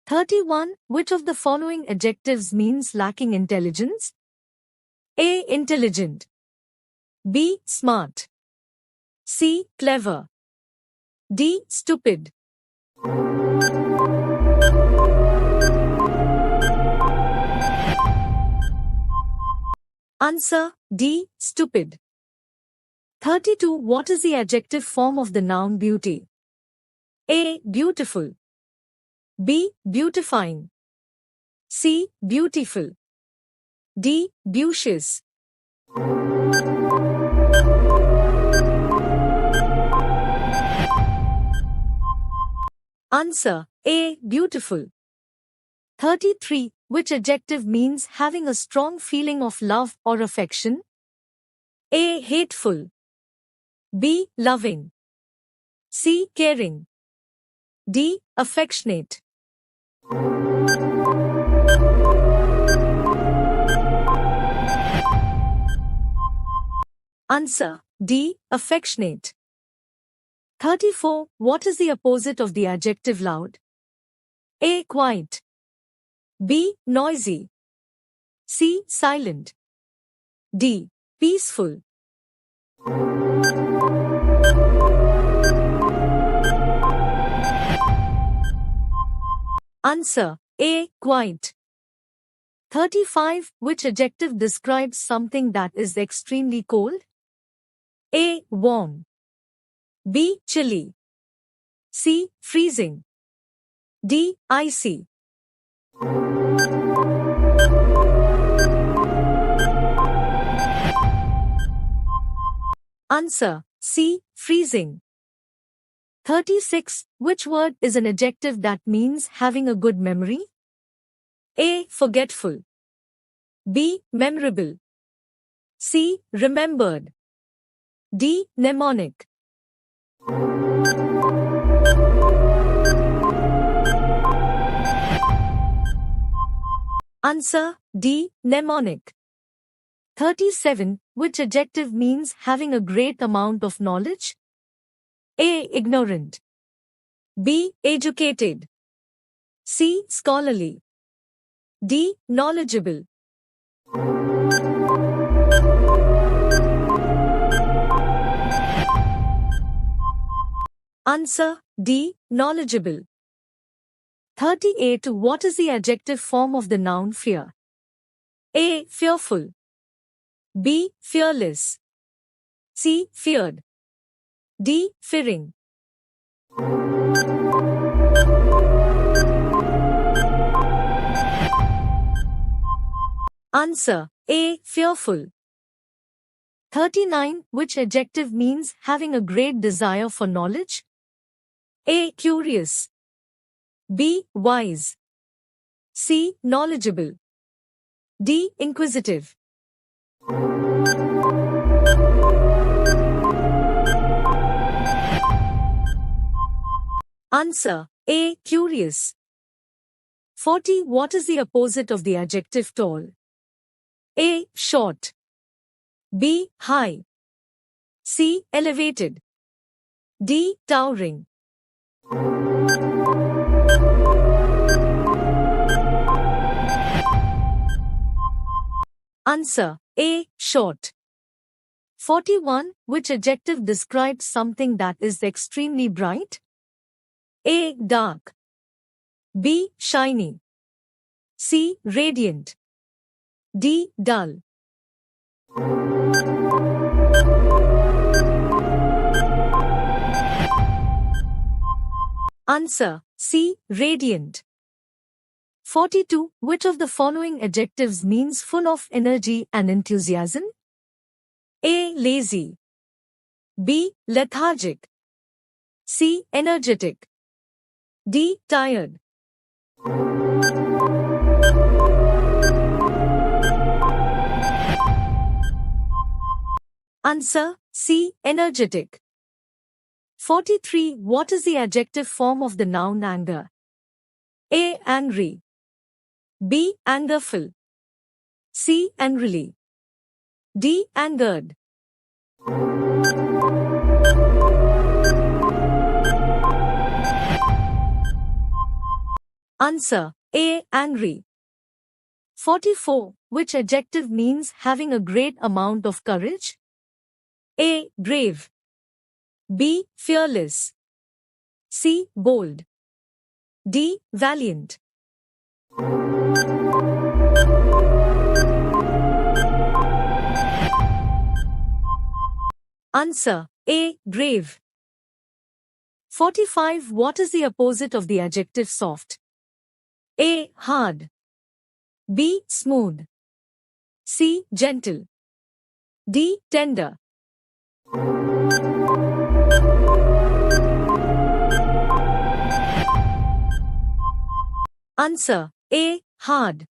31. Which of the following adjectives means lacking intelligence? A. Intelligent. B. Smart. C. Clever. D. Stupid. Answer D. Stupid. 32. What is the adjective form of the noun beauty? A. Beautiful. B. Beautifying. C. Beautiful. D. Beauteous. Answer A. Beautiful. 33. Which adjective means having a strong feeling of love or affection? A. Hateful. B. Loving. C. Caring. D. Affectionate. Answer D. Affectionate. 34. What is the opposite of the adjective loud? A. Quiet. B. Noisy. C. Silent. D. Peaceful. Answer A. Quiet. 35. Which adjective describes something that is extremely cold? A. Warm. B. Chilly. C. Freezing. D. Icy. Answer C. Freezing. 36. Which word is an adjective that means having a good memory? A. Forgetful. B. Memorable. C. Remembered. D. Mnemonic. Answer D. Mnemonic. 37. Which adjective means having a great amount of knowledge? A. Ignorant. B. Educated. C. Scholarly. D. Knowledgeable. Answer D. Knowledgeable. 38. What is the adjective form of the noun fear? A. Fearful. B. Fearless. C. Feared. D. Fearing. Answer A. Fearful. 39. Which adjective means having a great desire for knowledge? A. Curious. B. Wise. C. Knowledgeable. D. Inquisitive. Answer A. Curious. 40. What is the opposite of the adjective tall? A. Short. B. High. C. Elevated. D. Towering. Answer A. Short. 41. Which adjective describes something that is extremely bright? A. Dark. B. Shiny. C. Radiant. D. Dull. Answer C. Radiant. 42. Which of the following adjectives means full of energy and enthusiasm? A. Lazy. B. Lethargic. C. Energetic. D. Tired. Answer C. Energetic. 43. What is the adjective form of the noun anger? A. Angry. B. Angerful. C. Angrily. D. Angered. Answer A. Angry. 44. Which adjective means having a great amount of courage? A. Brave. B. Fearless. C. Bold. D. Valiant. Answer A. Brave. 45. What is the opposite of the adjective soft? A. Hard. B. Smooth. C. Gentle. D. Tender. Answer A. Hard.